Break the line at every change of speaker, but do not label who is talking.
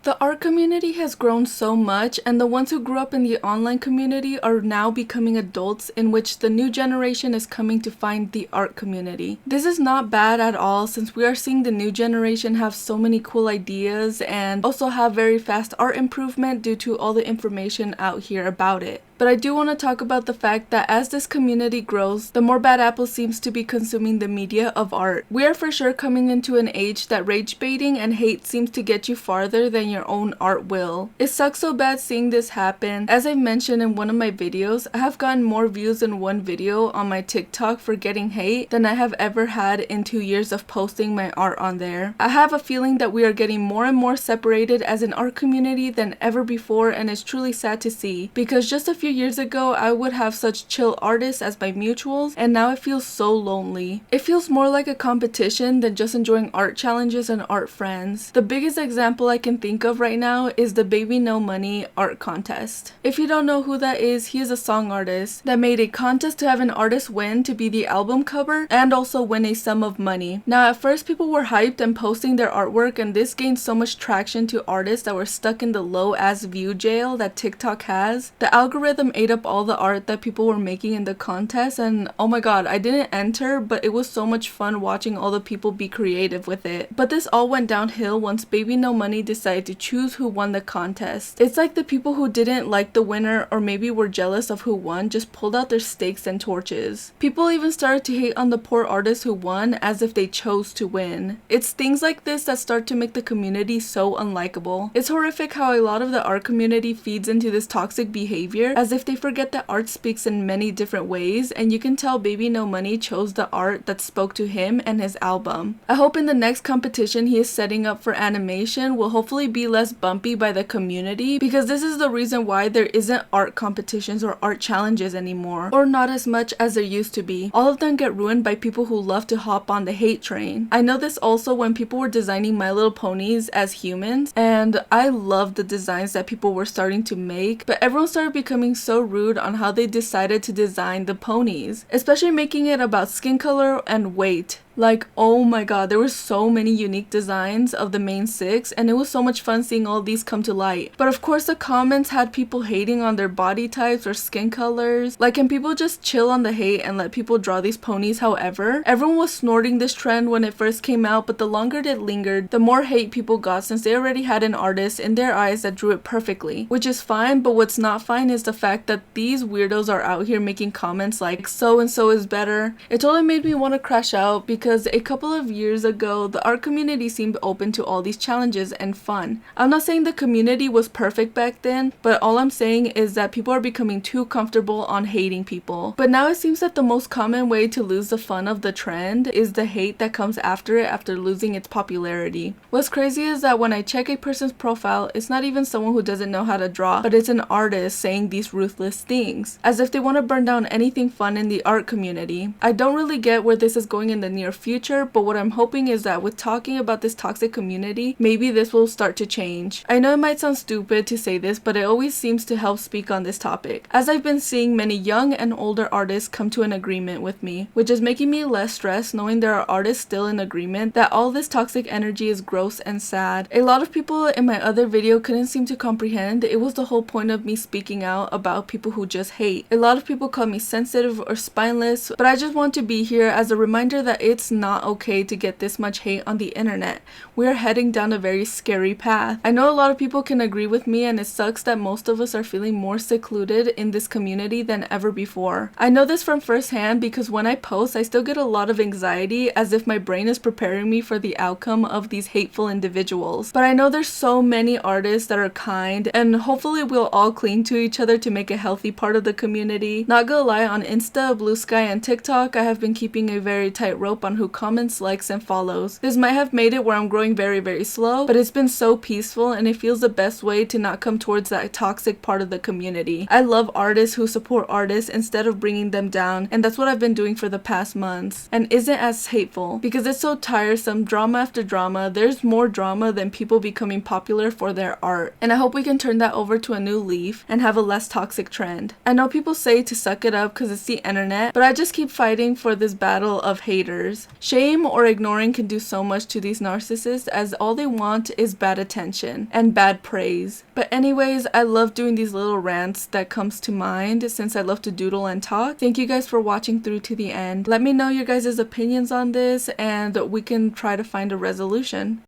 The art community has grown so much, and the ones who grew up in the online community are now becoming adults, in which the new generation is coming to find the art community. This is not bad at all, since we are seeing the new generation have so many cool ideas and also have very fast art improvement due to all the information out here about it. But I do want to talk about the fact that as this community grows, the more bad apple seems to be consuming the media of art. We are for sure coming into an age that rage baiting and hate seems to get you farther than your own art will. It sucks so bad seeing this happen. As I mentioned in one of my videos, I have gotten more views in one video on my TikTok for getting hate than I have ever had in 2 years of posting my art on there. I have a feeling that we are getting more and more separated as an art community than ever before, and it's truly sad to see, because just a few years ago I would have such chill artists as my mutuals, and now it feels so lonely. It feels more like a competition than just enjoying art challenges and art friends. The biggest example I can think of right now is the Baby No Money art contest. If you don't know who that is, he is a song artist that made a contest to have an artist win to be the album cover and also win a sum of money. Now at first people were hyped and posting their artwork, and this gained so much traction to artists that were stuck in the low ass view jail that TikTok has. The algorithm ate up all the art that people were making in the contest, and oh my god, I didn't enter, but it was so much fun watching all the people be creative with it. But this all went downhill once Baby No Money decided to choose who won the contest. It's like the people who didn't like the winner or maybe were jealous of who won just pulled out their stakes and torches. People even started to hate on the poor artist who won as if they chose to win. It's things like this that start to make the community so unlikable. It's horrific how a lot of the art community feeds into this toxic behavior as if they forget that art speaks in many different ways, and you can tell Baby No Money chose the art that spoke to him and his album. I hope in the next competition he is setting up for animation will hopefully be less bumpy by the community, because this is the reason why there isn't art competitions or art challenges anymore, or not as much as there used to be. All of them get ruined by people who love to hop on the hate train. I know this also when people were designing My Little Ponies as humans, and I love the designs that people were starting to make, but everyone started becoming so rude on how they decided to design the ponies, especially making it about skin color and weight. Like, oh my god, there were so many unique designs of the main six, and it was so much fun seeing all these come to light. But of course the comments had people hating on their body types or skin colors. Like, can people just chill on the hate and let people draw these ponies however? Everyone was snorting this trend when it first came out, but the longer it lingered, the more hate people got, since they already had an artist in their eyes that drew it perfectly. Which is fine, but what's not fine is the fact that these weirdos are out here making comments like so and so is better. It totally made me want to crash out, because a couple of years ago the art community seemed open to all these challenges and fun. I'm not saying the community was perfect back then, but all I'm saying is that people are becoming too comfortable on hating people. But now it seems that the most common way to lose the fun of the trend is the hate that comes after it after losing its popularity. What's crazy is that when I check a person's profile, it's not even someone who doesn't know how to draw, but it's an artist saying these ruthless things, as if they want to burn down anything fun in the art community. I don't really get where this is going in the near future, but what I'm hoping is that with talking about this toxic community, maybe this will start to change. I know it might sound stupid to say this, but it always seems to help speak on this topic, as I've been seeing many young and older artists come to an agreement with me, which is making me less stressed knowing there are artists still in agreement that all this toxic energy is gross and sad. A lot of people in my other video couldn't seem to comprehend it was the whole point of me speaking out about people who just hate. A lot of people call me sensitive or spineless, but I just want to be here as a reminder that it's not okay to get this much hate on the internet. We are heading down a very scary path. I know a lot of people can agree with me, and it sucks that most of us are feeling more secluded in this community than ever before. I know this from firsthand because when I post, I still get a lot of anxiety as if my brain is preparing me for the outcome of these hateful individuals. But I know there's so many artists that are kind, and hopefully we'll all cling to each other to make a healthy part of the community. Not gonna lie, on Insta, Blue Sky, and TikTok, I have been keeping a very tight rope on who comments, likes, and follows. This might have made it where I'm growing very slow, but it's been so peaceful, and it feels the best way to not come towards that toxic part of the community. I love artists who support artists instead of bringing them down, and that's what I've been doing for the past months, and isn't as hateful, because it's so tiresome, drama after drama. There's more drama than people becoming popular for their art, and I hope we can turn that over to a new leaf and have a less toxic trend. I know people say to suck it up because it's the internet, but I just keep fighting for this battle of haters. others. Shame or ignoring can do so much to these narcissists, as all they want is bad attention and bad praise. But anyways, I love doing these little rants that comes to mind since I love to doodle and talk. Thank you guys for watching through to the end. Let me know your guys' opinions on this and we can try to find a resolution.